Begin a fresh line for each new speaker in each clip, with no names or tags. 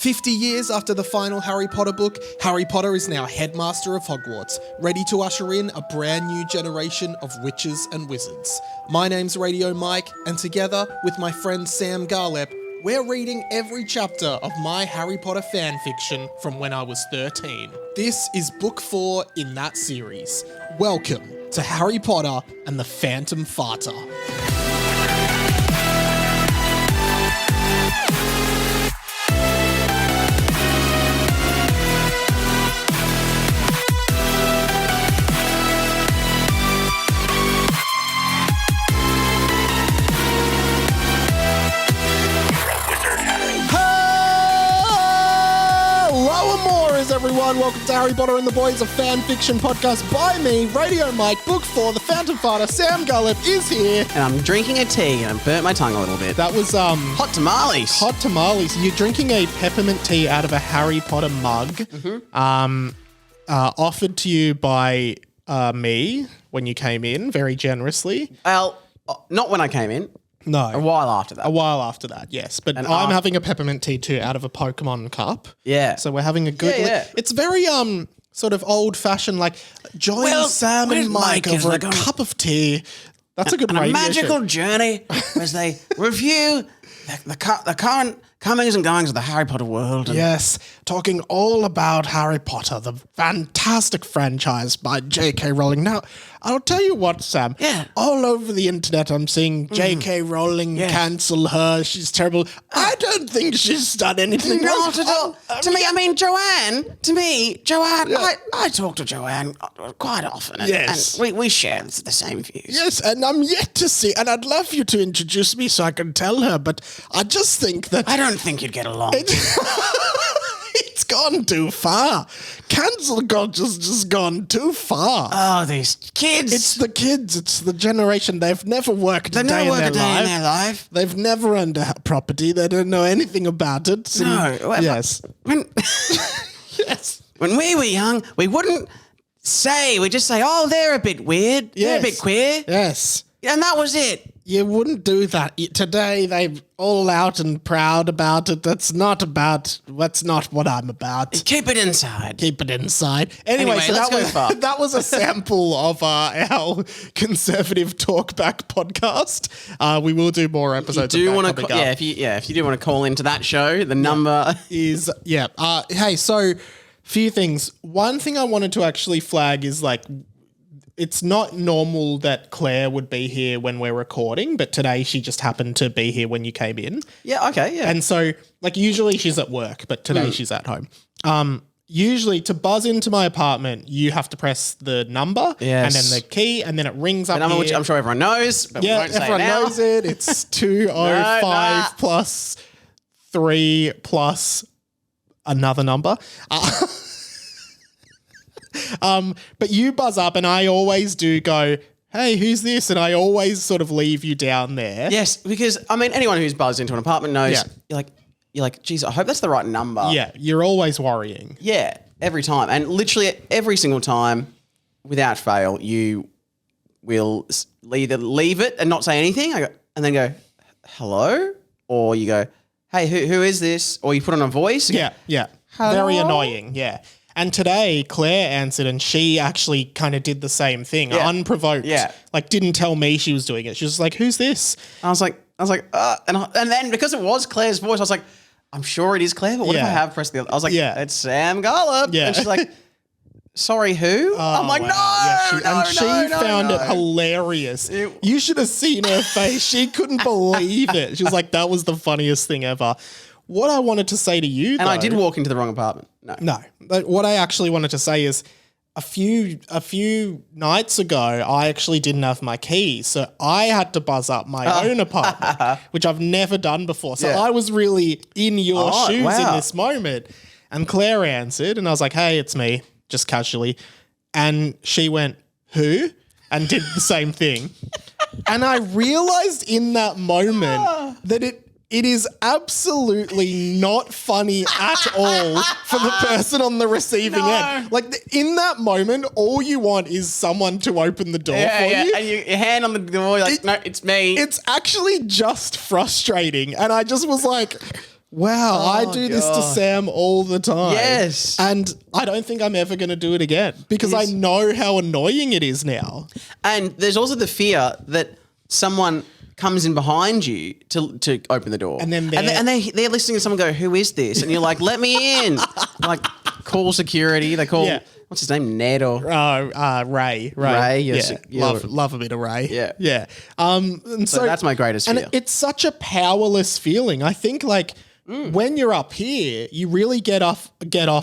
50 years after the final Harry Potter book, Harry Potter is now headmaster of Hogwarts, ready to usher in a brand new generation of witches and wizards. My name's Radio Mike, and together with my friend Sam Garlep, we're reading every chapter of my Harry Potter fanfiction from when I was 13. This is book 4 in that series. Welcome to Harry Potter and the Phantom Farter. Everyone, welcome to Harry Potter and the Boys, a fan fiction podcast by me, Radio Mike. Book 4, The Phantom Farter. Sam Gullip is here.
And I'm drinking a tea and I burnt my tongue a little bit.
That was,
hot tamales.
Hot tamales. You're drinking a peppermint tea out of a Harry Potter mug, offered to you by me when you came in, very generously.
Well, not when I came in.
No.
A while after that.
A while after that, yes. But
And
I'm having a peppermint tea too out of a Pokemon cup.
Yeah.
So we're having a good...
Yeah.
It's very sort of old-fashioned, like, join Sam and Mike over a cup of tea. That's a good radio
a magical
show.
Journey as they review the current comings and goings of the Harry Potter world.
Yes, talking all about Harry Potter, the fantastic franchise by J.K. Rowling. Now, I'll tell you what, Sam.
Yeah.
All over the internet, I'm seeing J.K. Rowling cancel her. She's terrible. I don't think she's done anything wrong.
Not at all. Joanne, I talk to Joanne quite often.
Yes.
And we share the same views.
Yes, and I'm yet to see, and I'd love you to introduce me so I can tell her, but I just think that...
I don't think you'd get along.
It's gone too far. Cancel culture's just gone too far.
Oh, these kids.
It's the kids. It's the generation. They've never worked a day in their life. They've never owned a property. They don't know anything about it. So yes.
Yes. When we were young, we wouldn't say. We just say, "Oh, they're a bit weird.
Yes.
They're a bit queer."
Yes.
And that was it.
You wouldn't do that. Today, they're all out and proud about it. That's not what I'm about.
Keep it inside.
Keep it inside. Anyway, so that was a sample of our conservative talkback podcast. We will do more episodes.
If you do want to call into that show, the number
is hey, so few things. One thing I wanted to actually flag is like, it's not normal that Claire would be here when we're recording, but today she just happened to be here when you came in.
Yeah, okay, yeah.
And so, like, usually she's at work, but today she's at home. Usually to buzz into my apartment, you have to press the number and then the key, and then it rings up
the number,
here.
which I'm sure everyone knows, but we won't say
everyone knows it. It's 205 plus 3 plus another number. But you buzz up and I always do go, hey, who's this? And I always sort of leave you down there.
Yes, because, I mean, anyone who's buzzed into an apartment knows, you're like, geez, I hope that's the right number.
Yeah, you're always worrying.
Yeah, every time. And literally every single time, without fail, you will either leave it and not say anything and then go, hello? Or you go, hey, who is this? Or you put on a voice.
Yeah.
Hello?
Very annoying, yeah. And today, Claire answered and she actually kind of did the same thing, unprovoked. Yeah. Like, didn't tell me she was doing it. She was like, who's this?
I was like, and then because it was Claire's voice, I was like, I'm sure it is Claire, but what if I have pressed the other? I was like, it's Sam Garlip. Yeah. And she's like, sorry, who? I'm like,
wow. She found it hilarious. You should have seen her face. She couldn't believe it. She was like, that was the funniest thing ever. What I wanted to say to you,
and I did walk into the wrong apartment.
No. What I actually wanted to say is a few nights ago, I actually didn't have my keys, so I had to buzz up my own apartment, which I've never done before. So I was really in your shoes in this moment. And Claire answered, and I was like, "Hey, it's me," just casually, and she went, "Who?" and did the same thing, and I realized in that moment that it is absolutely not funny at all for the person on the receiving end. Like, in that moment, all you want is someone to open the door for you.
And your hand on the door, like, no, it's me.
It's actually just frustrating. And I just was like, Wow, I do this to
God.
Sam all the time.
Yes.
And I don't think I'm ever going to do it again because I know how annoying it is now.
And there's also the fear that someone comes in behind you to open the door.
And then
they're listening to someone go, who is this? And you're like, let me in. Like, call security. They call, what's his name, Ned or?
Ray.
Ray,
Love a bit of Ray.
Yeah.
Yeah. And so
that's my greatest fear.
And it's such a powerless feeling. I think like when you're up here, you really get off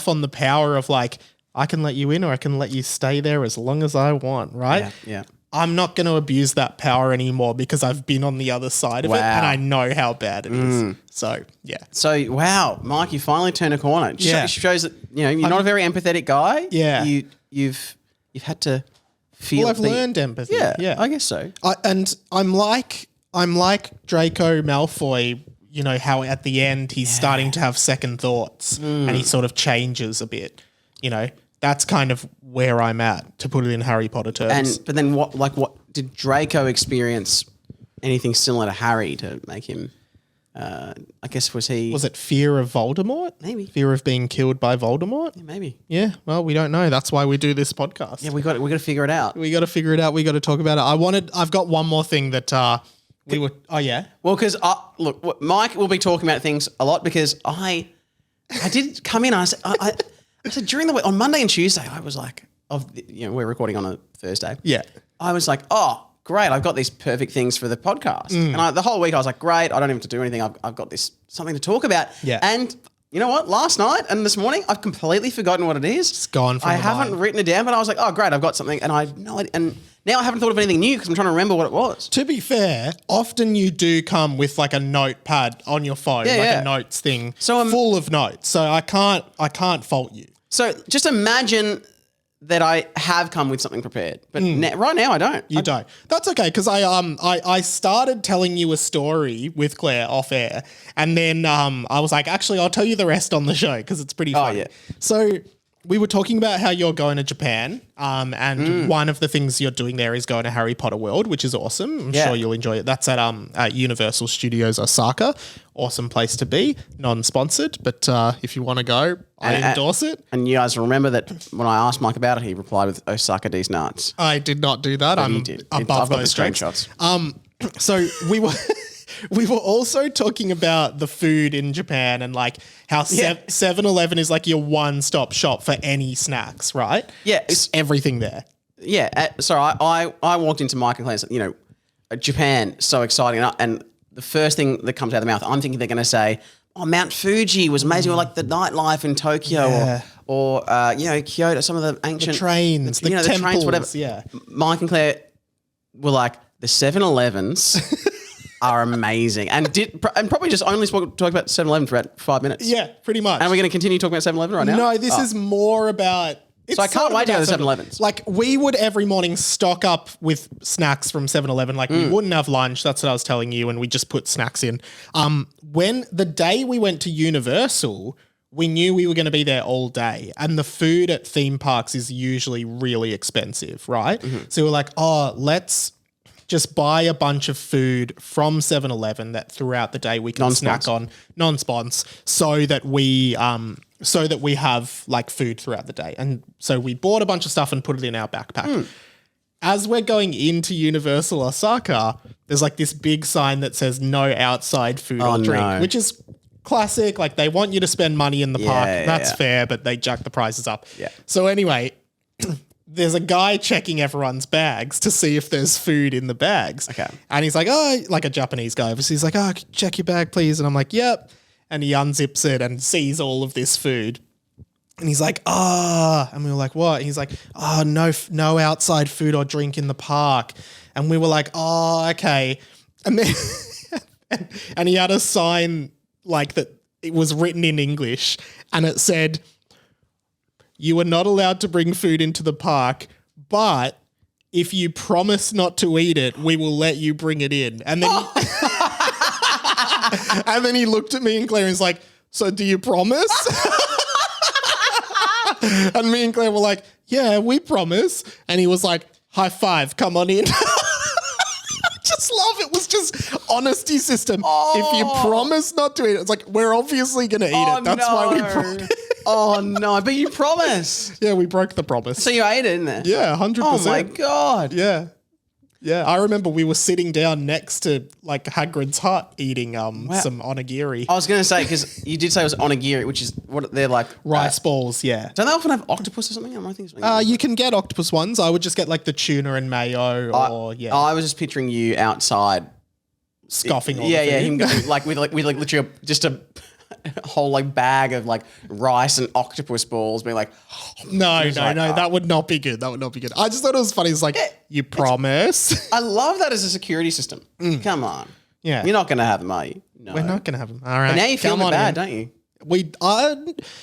on the power of like, I can let you in or I can let you stay there as long as I want, right?
Yeah.
I'm not going to abuse that power anymore because I've been on the other side of it and I know how bad it is. So, yeah.
So, wow, Mike, you finally turned a corner. It shows that, you're not a very empathetic guy.
Yeah.
You've had to feel.
Well, I've learned empathy.
Yeah, I guess so.
I'm like Draco Malfoy, how at the end he's starting to have second thoughts and he sort of changes a bit, That's kind of where I'm at, to put it in Harry Potter terms.
But then what did Draco experience anything similar to Harry to make him, I guess was
it fear of Voldemort?
Maybe.
Fear of being killed by Voldemort?
Yeah, maybe.
Yeah, well, we don't know. That's why we do this podcast.
Yeah, we got to figure it out.
We got to figure it out. We got to talk about it. I've got one more thing that oh yeah?
Well, because, look, Mike will be talking about things a lot because I did come in and I said during the week, on Monday and Tuesday, I was like, we're recording on a Thursday.
Yeah.
I was like, oh, great, I've got these perfect things for the podcast. And the whole week I was like, great, I don't even have to do anything. I've got something to talk about.
Yeah.
And you know what? Last night and this morning, I've completely forgotten what it is.
It's gone from
I
the
haven't
mind.
written it down, but I was like, oh, great, I've got something. And I have no idea. And now I haven't thought of anything new because I'm trying to remember what it was.
To be fair, often you do come with like a notepad on your phone, a notes thing, full of notes. So I can't fault you.
So just imagine that I have come with something prepared, but right now I don't.
You don't. That's okay because I started telling you a story with Claire off air, and then I was like, actually, I'll tell you the rest on the show because it's pretty funny.
Yeah.
So we were talking about how you're going to Japan, and one of the things you're doing there is going to Harry Potter World, which is awesome. I'm sure you'll enjoy it. That's at Universal Studios Osaka. Awesome place to be. Non-sponsored, but if you want to go, I endorse it.
And you guys remember that when I asked Mike about it, he replied with Osaka D's nuts.
I did not do that. I'm
did.
above
I've got
those
the
jokes.
screenshots.
So we were we were also talking about the food in Japan and like how 7-Eleven is like your one-stop shop for any snacks, right?
Yeah,
it's everything there.
Yeah. So I walked into Mike and Claire and said, Japan, so exciting, and the first thing that comes out of the mouth, I'm thinking they're going to say, oh, Mount Fuji was amazing, or like the nightlife in Tokyo, or Kyoto, some of the ancient
trains, the temples,
trains, whatever.
Yeah.
Mike and Claire were like, the 7-Elevens are amazing, and probably just only talked about 7-Eleven for about 5 minutes.
Yeah, pretty much.
And we're going to continue talking about 7-Eleven right now?
No, this is more about...
So I can't wait to go to 7-Elevens.
Like we would every morning stock up with snacks from 7-Eleven. Like we wouldn't have lunch. That's what I was telling you. And we just put snacks in. When the day we went to Universal, we knew we were going to be there all day. And the food at theme parks is usually really expensive, right? Mm-hmm. So we're like, oh, let's just buy a bunch of food from 7-Eleven that throughout the day we can snack on, non-spons, so that we have like food throughout the day. And so we bought a bunch of stuff and put it in our backpack. As we're going into Universal Osaka, there's like this big sign that says no outside food or drink, which is classic. Like they want you to spend money in the park. That's fair, but they jack the prices up. Yeah. So anyway, there's a guy checking everyone's bags to see if there's food in the bags. Okay. And he's like, oh, like a Japanese guy. Obviously he's like, oh, check your bag, please. And I'm like, yep. And he unzips it and sees all of this food. And he's like, and we were like, what? And he's like, no outside food or drink in the park. And we were like, oh, okay. And then, and he had a sign like that. It was written in English and it said, you are not allowed to bring food into the park, but if you promise not to eat it, we will let you bring it in. And then and then he looked at me and Claire and was like, so do you promise? And me and Claire were like, yeah, we promise. And he was like, high five, come on in. Just love it. Was just honesty system. If you promise not to eat it, it's like, we're obviously going to eat it. That's why we broke.
Oh, no. But you promised.
Yeah, we broke the promise.
So you ate it in there?
Yeah, 100%.
Oh, my God.
Yeah. Yeah, I remember we were sitting down next to like Hagrid's hut eating some onigiri.
I was going to say, because you did say it was onigiri, which is what they're like.
Rice balls, yeah.
Don't they often have octopus or something? I think
You can get octopus ones. I would just get like the tuna and mayo
I was just picturing you outside.
scoffing all
Yeah,
the food.
him going, like with literally just a whole like bag of like rice and octopus balls being like,
No, that would not be good. That would not be good. I just thought it was funny. It's like, you promise?
I love that as a security system. Come on.
Yeah.
You're not going to have them, are you? No.
We're not going to have them. All right.
But now you feel
come on
bad,
in.
don't you?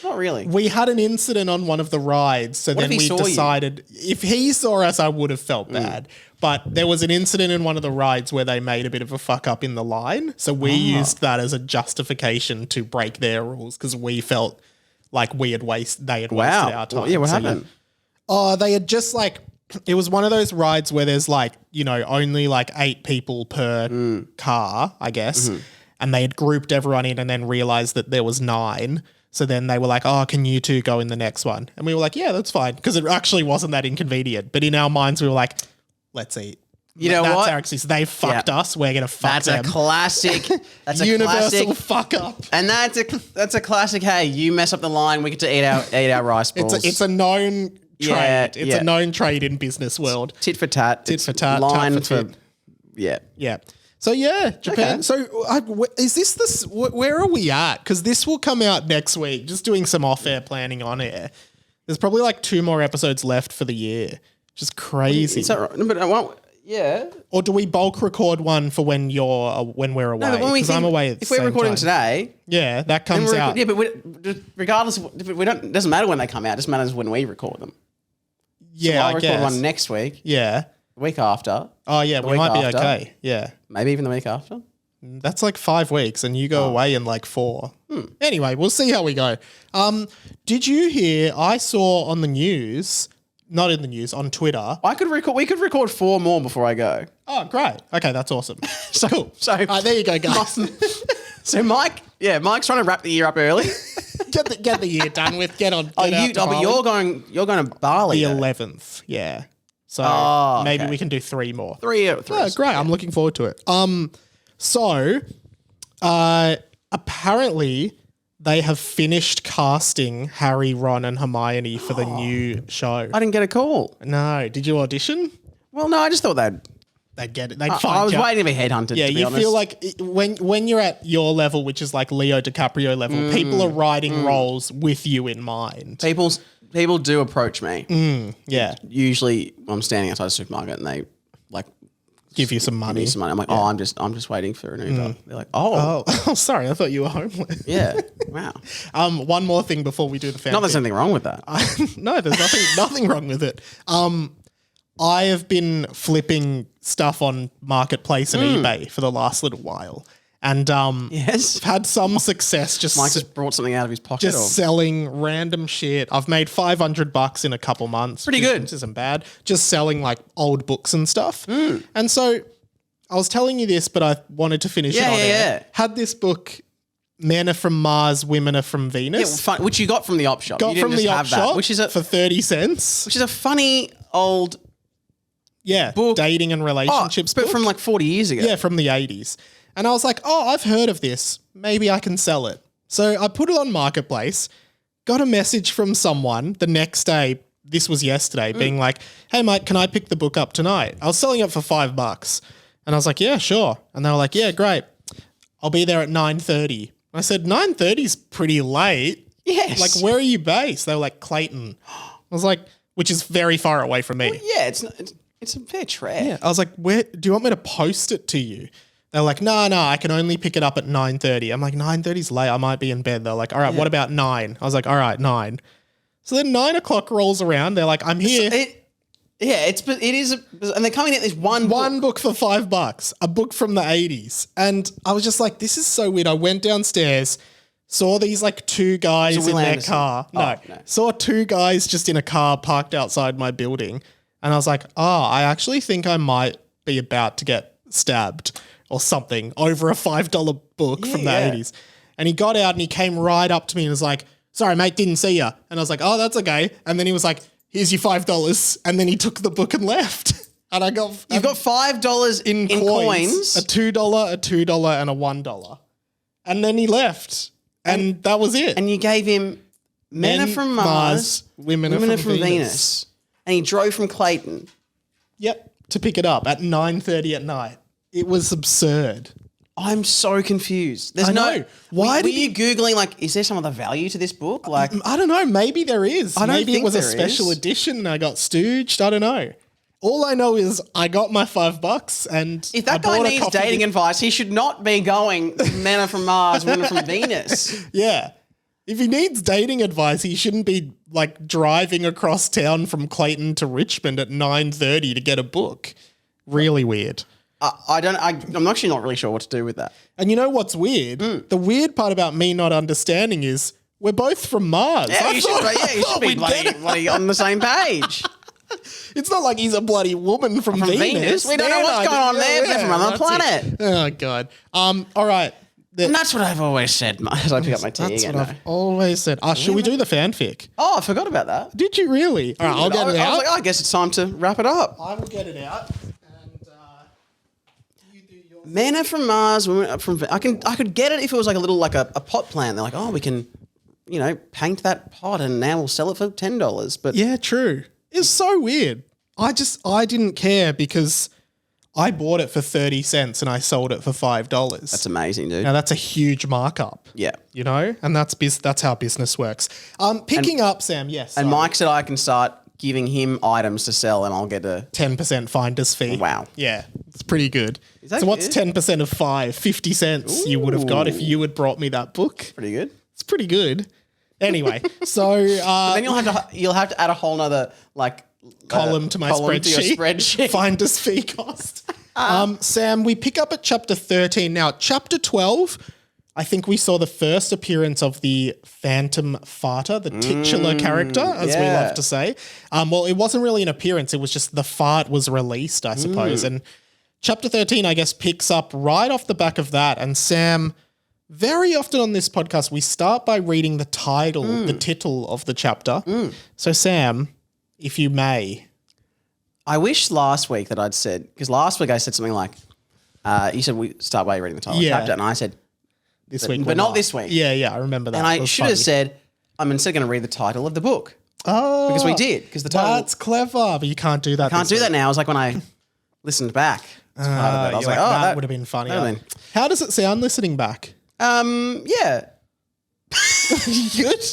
Not
really.
We had an incident on one of the rides, so
What
then
if he
we
saw you?
decided if he saw us, I would have felt bad. But there was an incident in one of the rides where they made a bit of a fuck up in the line, so we used that as a justification to break their rules because we felt like they had wasted our time.
Yeah, what
So,
happened?
Oh, they had just like, it was one of those rides where there's like, only like 8 people per car, I guess. And they had grouped everyone in and then realized that there was 9. So then they were like, oh, can you two go in the next one? And we were like, yeah, that's fine. Because it actually wasn't that inconvenient. But in our minds, we were like, let's eat.
You know
That's
what?
our excuse. They fucked us. We're going to fuck
That's
them.
a classic. That's a
Universal
classic.
fuck up.
And that's a classic. Hey, you mess up the line, we get to eat our rice balls.
It's a known trade.
Yeah,
It's a known trade in business world.
tit for tat.
Tit for tat,
Line
tat for
for
tit.
yeah.
Yeah. So yeah, Japan.
Okay.
So is this where are we at? Because this will come out next week. Just doing some off-air planning on air. There's probably like 2 more episodes left for the year. Just crazy.
Is that right? No, but I won't. Yeah.
Or do we bulk record one for when we're away?
No, but when we
Because I'm away at the
if we're
same
recording
time.
today,
Yeah, that
then
comes
we're
out.
yeah, but regardless, it doesn't matter when they come out. It just matters when we record them.
Yeah,
I'll
I
record
guess.
one next week,
Yeah.
the week after,
Oh yeah, we
week
might be
after.
okay. Yeah.
maybe even the week after.
That's like 5 weeks and you go away in like 4. Anyway, we'll see how we go. Did you hear, I saw on the news, not in the news, on Twitter.
We could record 4 more before I go.
Oh, great. Okay, that's awesome. Cool.
So-
All right, there you go, guys.
So Mike's trying to wrap the year up early.
get the year done with. Get on.
but
Get out to Bali.
you're going to Bali.
The
though.
11th. Yeah. So
Oh,
maybe
okay.
we can do 3 more.
Three.
Yeah, great. I'm looking forward to it. So apparently they have finished casting Harry, Ron, and Hermione for the new show.
I didn't get a call.
No, did you audition?
Well, no, I just thought
They'd get it. They'd
I
find
was
you.
waiting to be headhunted.
Yeah,
to be
you
honest.
feel like when you're at your level, which is like Leo DiCaprio level, people are writing roles with you in mind.
people do approach me.
Yeah,
Usually, I'm standing outside a supermarket and they like
give you some
give
money.
me some money. I'm like, oh, I'm just waiting for an Uber. They're like, oh,
Oh, sorry, I thought you were homeless.
yeah, wow.
One more thing before we do the fan.
Not there's anything wrong with that.
No, there's nothing wrong with it. I have been flipping stuff on Marketplace and eBay for the last little while, and
Yes.
I've had some success.
Mike just brought something out of his pocket.
Just selling random shit. I've made $500 in a couple months.
Pretty good.
Which isn't bad. Just selling like old books and stuff. And so I was telling you this, but I wanted to finish it on air.
Yeah.
Had this book, Men Are From Mars, Women Are From
yeah,
Venus.
well, which you got from the op shop.
Got
You didn't
from
just
the op
have that,
shop
which is a
for 30 cents.
funny old book.
Dating and relationships
but
book.
from like 40 years ago.
Yeah, from the 80s. And I was like, oh, I've heard of this. Maybe I can sell it. So I put it on Marketplace, got a message from someone the next day. This was yesterday, being like, hey, Mike, can I pick the book up tonight? I was selling it for $5. And I was like, yeah, sure. And they were like, yeah, great. I'll be there at 9:30. I said, 9:30 is pretty late.
Yes.
Like, where are you based? They were like, Clayton. I was like, which is very far away from me.
Yeah, it's a fair trek.
Yeah. I was like, where do you want me to post it to you? They're like, no, I can only pick it up at 9:30. I'm like, 9:30's late. I might be in bed. They're like, all right, what about 9? I was like, all right, 9. So then 9 o'clock rolls around. They're like, I'm here.
And they're coming at this one
Book for $5, a book from the 80s. And I was just like, this is so weird. I went downstairs, saw these like 2 guys in
Will
their
Anderson?
car.
Oh, no.
Saw 2 guys just in a car parked outside my building. And I was like, I actually think I might be about to get stabbed or something over a $5 book from the 80s. And he got out and he came right up to me and was like, sorry, mate, didn't see ya. And I was like, oh, that's okay. And then he was like, here's your $5. And then he took the book and left. And I got...
You've got $5 in coins.
A $2, a $2 and a $1. And then he left. And that was it.
And you gave him Men Are From Mars, Women Are From Venus. And he drove from Clayton.
Yep, to pick it up at 9:30 at night. It was absurd.
I'm so confused. There's
I know. Why
were you Googling, like, is there some other value to this book? Like,
I don't know. Maybe there is. Maybe it was a special
is.
edition and I got stooged. I don't know. All I know is I got my $5 and
if that guy needs dating advice, he should not be going Men Are From Mars, Women Are From Venus.
Yeah. If he needs dating advice, he shouldn't be like driving across town from Clayton to Richmond at 9:30 to get a book. Really weird.
I'm actually not really sure what to do with that.
And you know what's weird? The weird part about me not understanding is we're both from Mars.
Yeah, you should be bloody on the same page.
It's not like he's a bloody woman from Venus.
We don't know what's going on there. They're from another planet.
Oh, God. All right.
And that's what I've always said as I pick up my tea
That's
again.
what I've always said. Should we do the fanfic?
Oh, I forgot about that.
Did you really? All right, I'll get it out.
I was like, I guess it's time to wrap it up.
I will get it out. And you do your...
Men Are From Mars, Women Are From Venus. I could get it if it was like a little, like a pot plant. They're like, oh, we can, paint that pot and now we'll sell it for $10. But
yeah, true. It's so weird. I didn't care because I bought it for 30 cents and I sold it for $5.
That's amazing, dude.
Now that's a huge markup.
Yeah.
And that's how business works. Picking up, Sam, yes.
And Mike said I can start giving him items to sell and I'll get a
10% finder's fee.
Wow.
Yeah, it's pretty good.
So
what's 10% of 5? 50 cents you would have got if you had brought me that book.
Pretty good.
It's pretty good. Anyway, so...
then you'll have to add a whole nother, like...
column to my spreadsheet.
To your spreadsheet.
Finder's fee cost. Sam, we pick up at chapter 13. Now, chapter 12, I think we saw the first appearance of the Phantom Farter, the titular character, as we love to say. Well, it wasn't really an appearance. It was just the fart was released, I suppose. And chapter 13, I guess, picks up right off the back of that. And Sam, very often on this podcast, we start by reading the title, the title of the chapter. So, Sam... if you may.
I wish last week that I'd said, because last week I said something like, you said we start by reading the title of the chapter, and I said,
this week,
but not this week.
Yeah, I remember that.
And I should have said, I'm instead going to read the title of the book.
Oh.
Because we did. Because the title.
That's clever, but you can't do that.
Can't do that now. It was like when I listened back. I was like, oh,
that would have been funny. How does it sound listening back?
Yeah.
Good?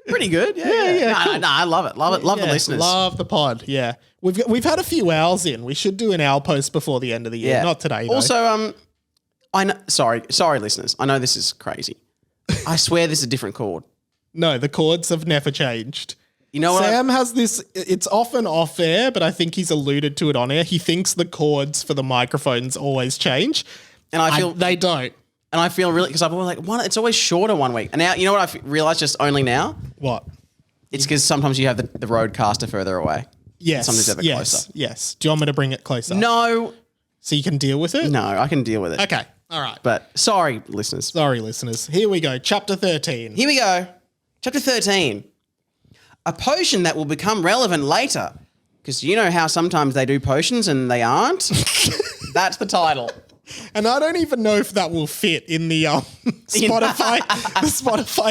Pretty good. Yeah.
Cool.
No, I love it. Love the listeners.
Love the pod. Yeah. We've had a few hours in. We should do an hour post before the end of the year.
Yeah.
Not today, though.
Also, I know, sorry, listeners. I know this is crazy. I swear this is a different chord.
No, the chords have never changed.
You know what?
Sam has this, it's often off air, but I think he's alluded to it on air. He thinks the chords for the microphones always change.
And I feel
they don't.
And I feel really, because I've always like, it's always shorter one week. And now, you know what I've realised just only now?
What?
It's because sometimes you have the roadcaster further away.
Yes.
Sometimes you have it closer.
Yes. Do you want me to bring it closer?
No.
So you can deal with it?
No, I can deal with it.
Okay. All right.
But sorry, listeners.
Sorry, listeners. Here we go. Chapter 13.
Here we go. Chapter 13. A potion that will become relevant later. Because you know how sometimes they do potions and they aren't? That's the title.
And I don't even know if that will fit in the Spotify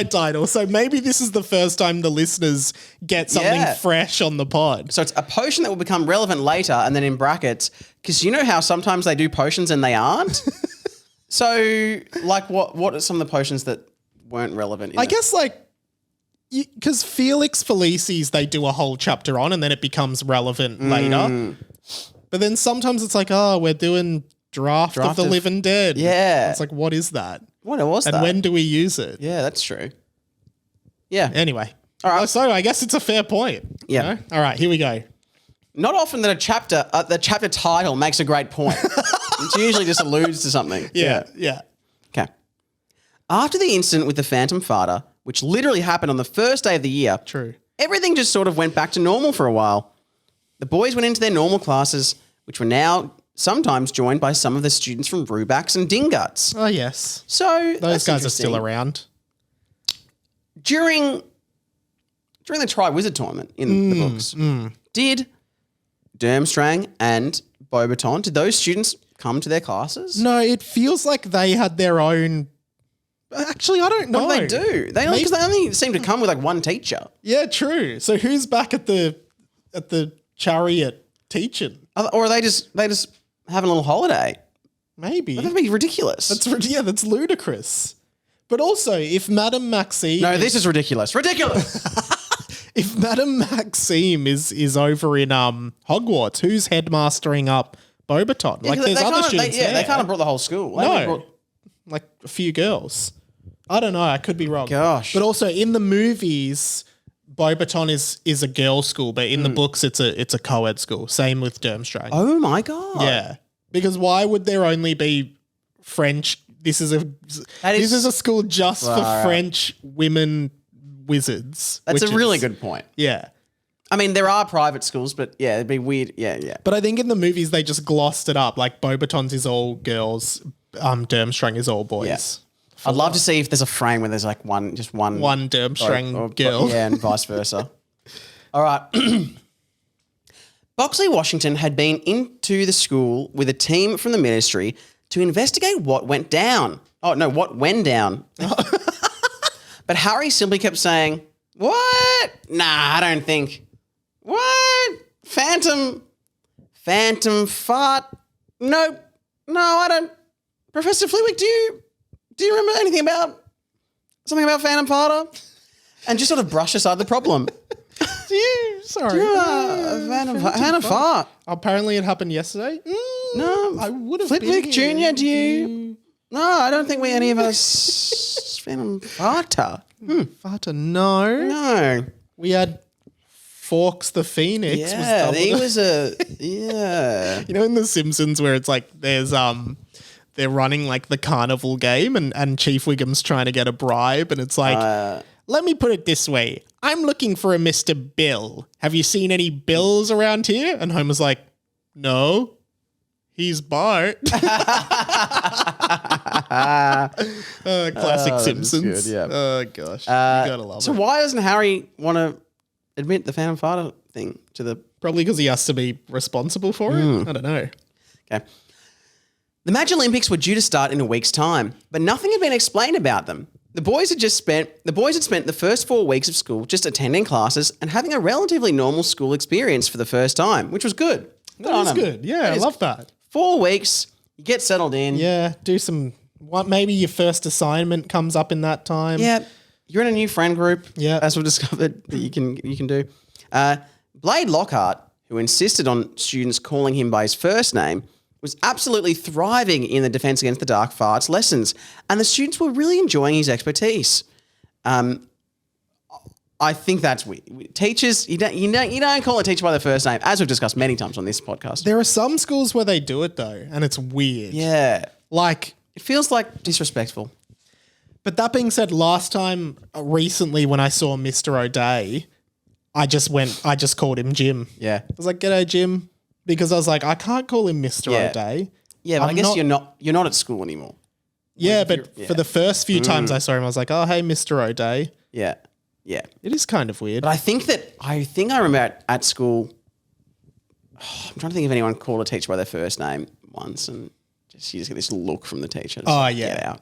title. So maybe this is the first time the listeners get something fresh on the pod.
So it's a potion that will become relevant later, and then in brackets, because you know how sometimes they do potions and they aren't? So, like, what are some of the potions that weren't relevant?
I guess, like, because Felix Felicis, they do a whole chapter on, and then it becomes relevant later. But then sometimes it's like, oh, we're doing... Draft of the Living Dead.
Yeah.
It's like, what is that?
What was that?
And when do we use it?
Yeah, that's true. Yeah.
Anyway.
All right.
So I guess it's a fair point.
Yeah.
You know? All right, here we go.
Not often that the chapter title makes a great point. It usually just alludes to something.
Yeah.
Okay. After the incident with the Phantom Farter, which literally happened on the first day of the year,
True.
Everything just sort of went back to normal for a while. The boys went into their normal classes, which were now sometimes joined by some of the students from Rubaks and Dinguts.
Oh, yes.
So
Those guys are still around.
During the Tri-Wizard tournament in the books, did Durmstrang and Beaubaton, did those students come to their classes?
No, it feels like they had their own... Actually, I don't know.
What do they do? Because they only seem to come with like one teacher.
Yeah, true. So who's back at the chariot teaching?
Or are they just having a little holiday?
Maybe.
That'd be ridiculous.
That's ludicrous. But also, if Madame Maxime...
No, this is ridiculous. Ridiculous!
If Madame Maxime is over in Hogwarts, who's headmastering up Beaubaton? Like, there's other students there.
They can't have brought the whole school.
Like a few girls. I don't know. I could be wrong.
Gosh.
But also, in the movies, Beaubaton is a girls' school, but in the books, it's a co-ed school. Same with Durmstrang.
Oh, my God.
Yeah. Because why would there only be French... This is a school just for French women wizards.
That's a really good point.
Yeah.
I mean, there are private schools, but yeah, it'd be weird. Yeah.
But I think in the movies they just glossed it up. Like Beaubaton's is all girls, Durmstrang is all boys.
Yeah. I'd love to see if there's a frame where there's like one
Durmstrang girl.
Yeah, and vice versa. All right. Boxley Washington had been into the school with a team from the ministry to investigate what went down. Oh, no, what went down. But Harry simply kept saying, what? Nah, I don't think. What? Phantom fart? Nope. No, I don't. Professor Flewick, do you remember anything about something about Phantom Farter? And just sort of brush aside the problem. Phantom Fart?
Apparently it happened yesterday.
No,
I would have
Flitwick Jr., do you? No, I don't think any of us Phantom Farter.
Farter, no.
No.
We had Forks the Phoenix.
Yeah, he was yeah.
You know in The Simpsons where it's like there's they're running like the carnival game and Chief Wiggum's trying to get a bribe and it's like let me put it this way. I'm looking for a Mr. Bill. Have you seen any Bills around here? And Homer's like, no. He's Bart. Classic Simpsons.
Good, yeah.
Oh, gosh. You gotta love it.
So why doesn't Harry want to admit the Phantom Farter thing to the...
Probably because he has to be responsible for it. I don't know.
Okay. The Madge Olympics were due to start in a week's time, but nothing had been explained about them. The boys had spent the first 4 weeks of school just attending classes and having a relatively normal school experience for the first time, which was good.
That is good. Yeah, I love that.
4 weeks, you get settled in.
Yeah, do some... Maybe your first assignment comes up in that time.
Yeah, you're in a new friend group.
Yeah,
as we've discovered that you can do. Blade Lockhart, who insisted on students calling him by his first name, was absolutely thriving in the Defense Against the Dark Farts lessons, and the students were really enjoying his expertise. I think that's weird. Teachers, you don't call a teacher by their first name, as we've discussed many times on this podcast.
There are some schools where they do it though, and it's weird.
Yeah,
like
it feels like disrespectful.
But that being said, last time recently when I saw Mr. O'Day, I just called him Jim.
Yeah,
I was like, "G'day, Jim." Because I was like, I can't call him Mr. O'Day.
Yeah, but I guess you're not at school anymore.
Yeah, but for the first few times I saw him, I was like, oh, hey, Mr. O'Day.
Yeah. Yeah.
It is kind of weird.
But I think I remember at school, I'm trying to think if anyone called a teacher by their first name once and you just get this look from the teacher. Get out.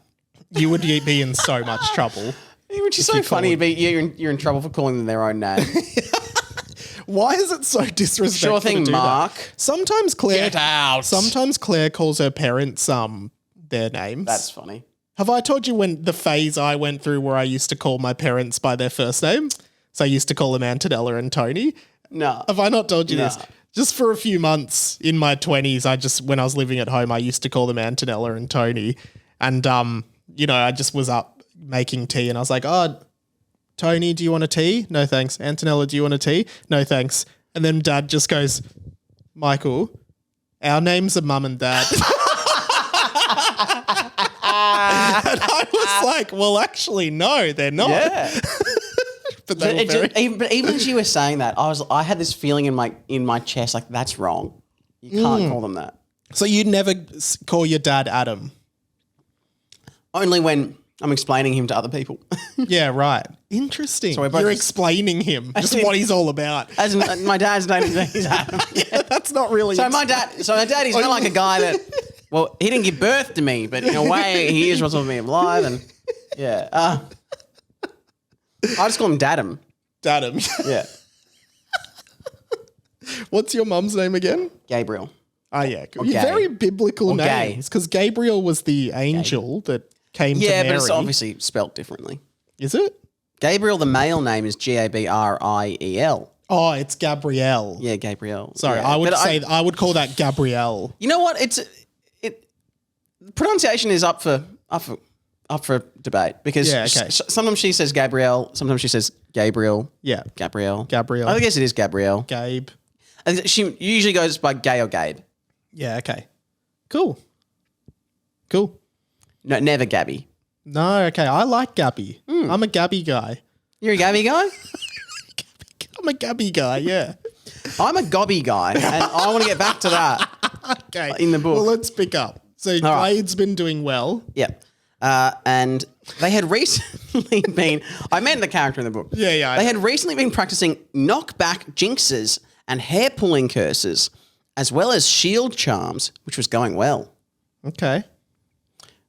You would be in so much trouble.
Which is so funny. You're in trouble for calling them their own name.
Why is it so disrespectful?
Sure thing,
to do
Mark.
That? Sometimes Claire.
Get out.
Sometimes Claire calls her parents their names.
That's funny.
Have I told you when the phase I went through where I used to call my parents by their first name? So I used to call them Antonella and Tony.
No.
Have I not told you this? Just for a few months in my 20s, when I was living at home, I used to call them Antonella and Tony. And I just was up making tea and I was like, oh, Tony, do you want a tea? No, thanks. Antonella, do you want a tea? No, thanks. And then Dad just goes, Michael, our names are Mum and Dad. And I was like, well, actually, no, they're not.
Yeah. But even as you were saying that, I had this feeling in my chest, like that's wrong. You can't call them that.
So you'd never call your dad Adam?
Only when I'm explaining him to other people.
Yeah, right. Interesting.
So we're both
You're
just-
explaining him, just what he's all about.
As in, my dad's name is Adam.
Yeah, that's not really.
So my dad, he's not like a guy that, well, he didn't give birth to me, but in a way he is responsible for me alive. And yeah, I just call him Dadam.
Dadam.
Yeah,
What's your mum's name again?
Gabriel.
Oh yeah,
gay.
very biblical
Or gay.
names because Gabriel was the angel that came to
Yeah,
Mary.
but it's obviously spelt differently.
Is it?
Gabriel, the male name is Gabriel.
Oh, it's Gabrielle.
Yeah, Gabriel.
Sorry,
Yeah.
I would
But
say I would call that Gabrielle.
You know what? Pronunciation is up for debate because
Yeah, okay.
sometimes she says Gabrielle, sometimes she says Gabriel.
Yeah,
Gabrielle.
Gabrielle.
I guess it is Gabrielle.
Gabe.
And she usually goes by Gay or Gabe.
Yeah. Okay. Cool. Cool.
No, never Gabby.
No. Okay. I like Gabby. I'm a Gabby guy.
You're a Gabby guy?
I'm a Gabby guy. Yeah.
I'm a Gobby guy, and I want to get back to that.
Okay.
In the book.
Well, let's pick up. So
right.
Blade's been doing well.
Yeah. And they had recently been, I meant the character in the book.
Yeah.
They had recently been practicing knockback jinxes and hair pulling curses, as well as shield charms, which was going well.
Okay.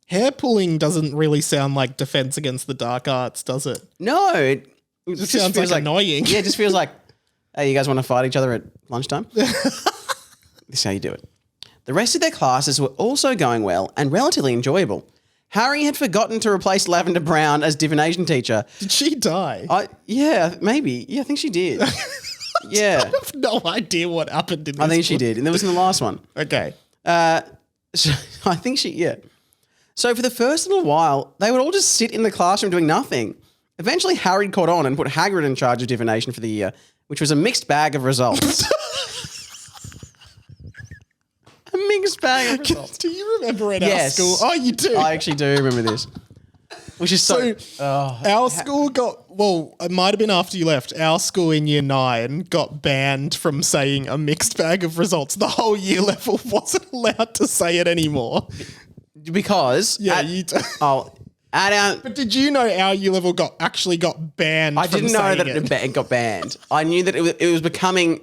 Hair pulling doesn't really sound like Defense Against the Dark Arts, does it?
No, it just
Sounds
feels
like annoying.
Yeah, it just feels like, hey, you guys want to fight each other at lunchtime? This is how you do it. The rest of their classes were also going well and relatively enjoyable. Harry had forgotten to replace Lavender Brown as divination teacher.
Did she die?
Yeah, maybe. Yeah, I think she did. Yeah.
I have no idea what happened in this
I think she
book.
did. And that was in the last one.
Okay.
So I think yeah. So for the first little while, they would all just sit in the classroom doing nothing. Eventually, Harry caught on and put Hagrid in charge of divination for the year, which was a mixed bag of results. A mixed bag of results.
Do you remember at our
Yes.
school? Oh, you do?
I actually do remember this. Which is so...
Our school got, well, it might have been after you left. Our school in year 9 got banned from saying a mixed bag of results. The whole year level wasn't allowed to say it anymore.
because...
Yeah, you do.
At our...
But did you know our year level actually got banned
I
from
didn't know
saying
that
it?
it got banned. I knew that it was becoming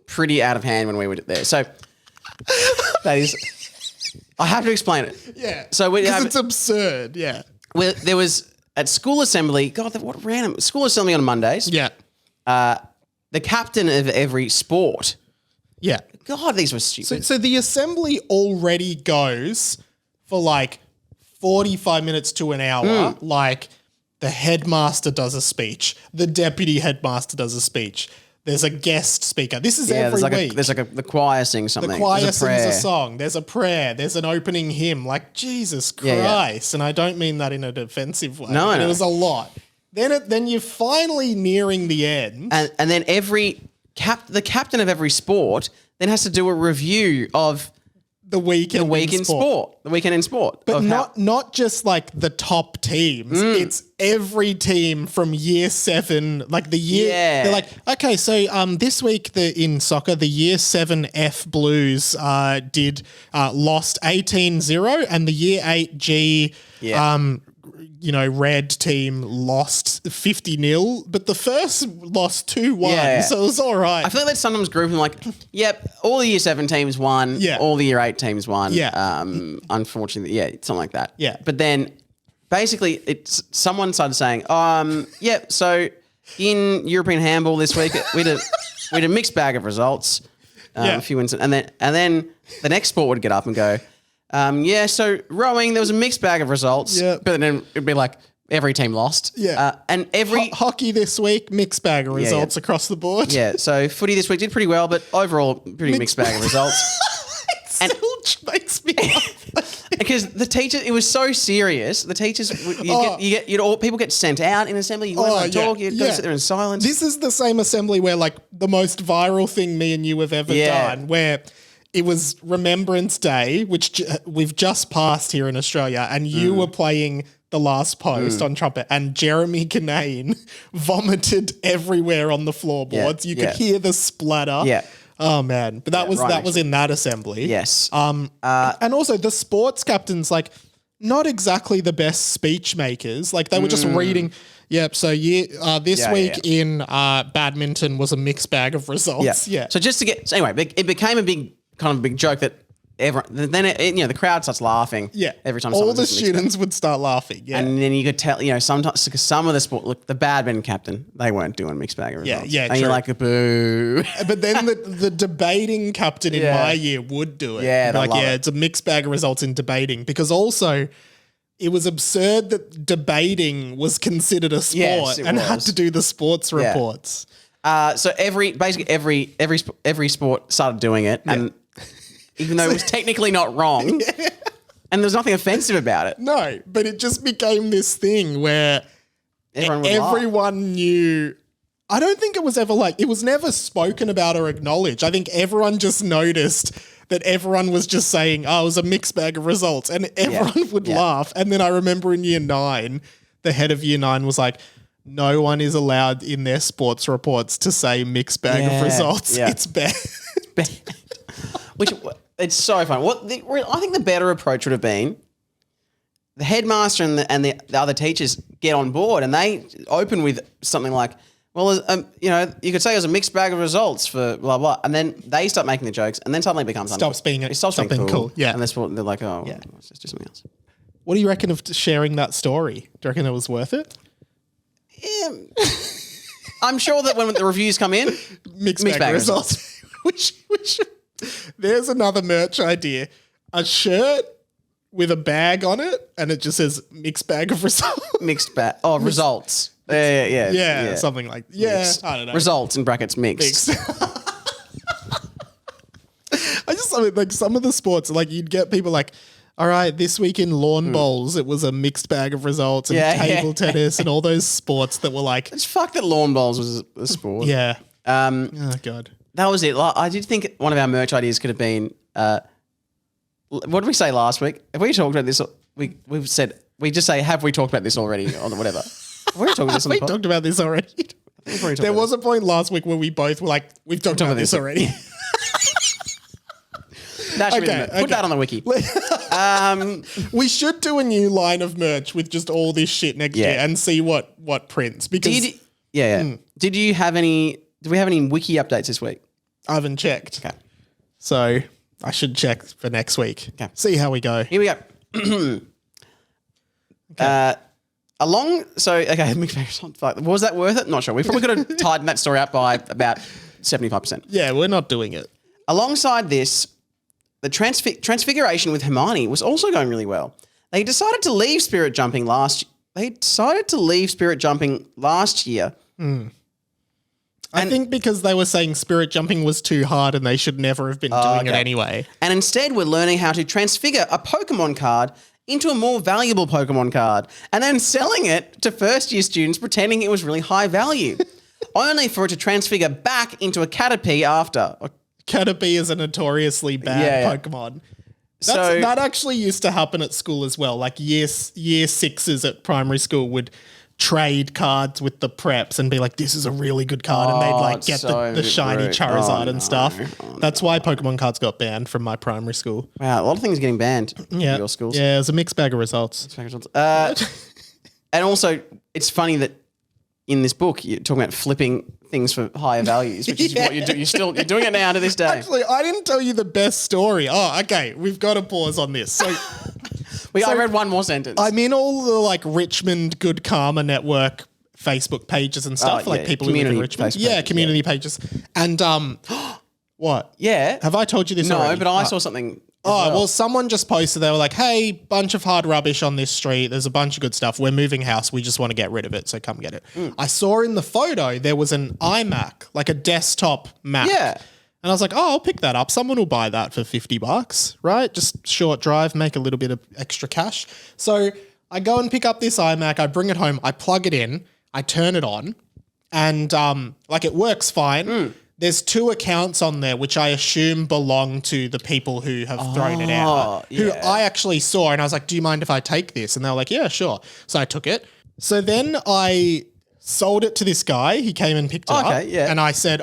pretty out of hand when we were there. So that is... I have to explain it.
Yeah.
So we
because
have...
it's absurd, yeah.
Well, there was at school assembly. God, what random school assembly on Mondays.
Yeah.
The captain of every sport.
Yeah.
God, these were stupid.
So the assembly already goes for like 45 minutes to an hour. Like the headmaster does a speech. The deputy headmaster does a speech. There's a guest speaker. This is every week.
The choir sings something.
The choir
There's a prayer.
sings a song. There's a prayer. There's an opening hymn. Like, Jesus
Yeah,
Christ. And I don't mean that in a defensive way.
No,
but
no.
It was a lot. Then you're finally nearing the end.
And then the captain of every sport then has to do a review of
the weekend
the week in sport. The weekend in sport.
But
of
not just like the top teams. It's every team from year 7, like the year.
Yeah.
They're like, okay, so this week in soccer, the year 7 F Blues lost 18-0 and the year 8 G red team lost 50-0, but the first lost 2-1,
Yeah.
so it was all right.
I feel like they sometimes group them like, yep, all the year 7 teams won.
Yeah.
All the year 8 teams won.
Yeah.
Unfortunately, yeah, something like that.
Yeah.
But then basically someone started saying, so in European handball this week, we had a mixed bag of results. A few wins, and then the next sport would get up and go, so rowing, there was a mixed bag of results.
Yeah.
But then it'd be like every team lost.
Yeah.
And every
Hockey this week, mixed bag of results across the board.
yeah, so footy this week did pretty well, but overall pretty mixed bag of results.
It still makes me laugh.
Because the teachers, it was so serious. The teachers, people get sent out in assembly. You weren't allowed to talk. You've got to sit there in silence.
This is the same assembly where like the most viral thing me and you have ever done, where it was Remembrance Day, which we've just passed here in Australia, and you were playing the last post on trumpet, and Jeremy Kinane vomited everywhere on the floorboards. You could hear the splatter.
Yeah.
Oh man, but that was
right
that
next
was in that assembly.
Yes.
And also the sports captains, like, not exactly the best speech makers. Like they were just reading. Yep. So this week in badminton was a mixed bag of results. Yeah.
So just to get anyway, it became a big joke that everyone then the crowd starts laughing.
Yeah.
Every time
all
someone
the
says mixed bag.
students would start laughing. Yeah.
And then you could tell, sometimes because some of the sport, look, the badminton captain, they weren't doing mixed bag of results.
yeah,
And
true.
you're like, boo.
But then the debating captain in my year would do it.
Yeah,
He'd be like,
love it.
it's a mixed bag of results in debating, because also it was absurd that debating was considered a sport
Yes, it
and had
was.
to do the sports reports.
So every sport started doing it, and even though it was technically not wrong, and there's nothing offensive about it.
No, but it just became this thing where
Everyone would laugh.
everyone knew. I don't think it was ever it was never spoken about or acknowledged. I think everyone just noticed that everyone was just saying, oh, it was a mixed bag of results, and everyone would laugh. And then I remember in year 9, the head of year 9 was like, no one is allowed in their sports reports to say mixed bag of results.
Yeah.
It's bad.
Which it's so fun. I think the better approach would have been the headmaster and the other teachers get on board and they open with something like, well, you could say it was a mixed bag of results for blah, blah. And then they start making the jokes and then suddenly it becomes
Stops being cool. Yeah.
And they're like, oh, let's just do something else.
What do you reckon of sharing that story? Do you reckon it was worth it?
Yeah. I'm sure that when the reviews come in,
Mixed bag of results. which there's another merch idea. A shirt with a bag on it and it just says mixed bag of results.
Mixed bag. Oh, results. Yeah,
something like I don't know.
Results in brackets mixed.
I mean, like some of the sports, like you'd get people like, all right, this week in lawn bowls, it was a mixed bag of results, and table tennis and all those sports that were like,
It's fucked that lawn bowls was a sport.
yeah. Oh God.
That was it. I did think one of our merch ideas could have been, what did we say last week? Have we talked about this? We've said, we just say, have we talked about this already or whatever? Have we talked about this on the
We
pod?
talked about this already. There was a point last week where we both were like, we've talked about this already.
That should be the merch. Put that on the wiki.
We should do a new line of merch with just all this shit next year and see what prints. Because
Did we have any wiki updates this week?
I haven't checked.
Okay.
So I should check for next week.
Okay.
See how we go.
Here we go. Was that worth it? Not sure. We probably could have tightened that story up by about 75%.
Yeah, we're not doing it.
Alongside this, the transfiguration with Hermione was also going really well. They decided to leave spirit jumping last year.
I think because they were saying spirit jumping was too hard and they should never have been doing it anyway.
And instead we're learning how to transfigure a Pokemon card into a more valuable Pokemon card and then selling it to first year students pretending it was really high value. Only for it to transfigure back into a Caterpie after.
Caterpie is a notoriously bad Pokemon. That actually used to happen at school as well. Like year sixes at primary school would trade cards with the preps and be like, this is a really good card. And they'd get the shiny Charizard and stuff. That's why Pokemon cards got banned from my primary school.
Wow, a lot of things are getting banned in your schools.
Yeah, it was a mixed bag of results.
And also, it's funny that in this book, you're talking about flipping things for higher values, which is what you do. You're doing it now to this day.
Actually, I didn't tell you the best story. Oh, okay. We've got to pause on this. So,
I read one more sentence.
I'm in all the Richmond Good Karma Network Facebook pages and stuff, people who live in Richmond. Community pages. And what?
Yeah.
Have I told you this already?
No, but I saw something.
Well, someone just posted, they were like, hey, bunch of hard rubbish on this street. There's a bunch of good stuff. We're moving house. We just want to get rid of it. So come get it. I saw in the photo, there was an iMac, like a desktop Mac.
Yeah.
And I was like, oh, I'll pick that up. Someone will buy that for $50, right? Just short drive, make a little bit of extra cash. So I go and pick up this iMac. I bring it home. I plug it in. I turn it on. And it works fine. There's 2 accounts on there, which I assume belong to the people who have thrown it out, who I actually saw. And I was like, do you mind if I take this? And they were like, yeah, sure. So I took it. So then I sold it to this guy. He came and picked it up.
Yeah.
And I said,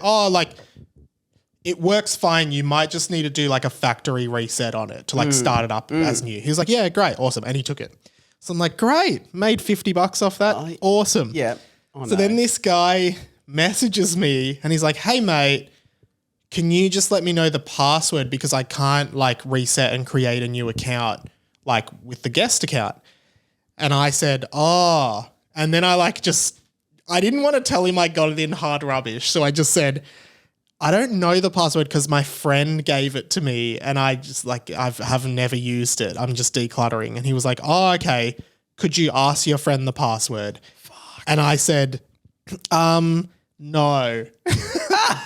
it works fine. You might just need to do like a factory reset on it to like start it up as new. He was like, yeah, great, awesome. And he took it. So I'm like, great, made $50 off that. Awesome.
Yeah.
So then this guy messages me and he's like, hey mate, can you just let me know the password because I can't like reset and create a new account like with the guest account. And I said, oh, and then I didn't want to tell him I got it in hard rubbish. So I just said, I don't know the password because my friend gave it to me and I just like, have never used it. I'm just decluttering. And he was like, oh, okay. Could you ask your friend the password? Fuck. And I said, no.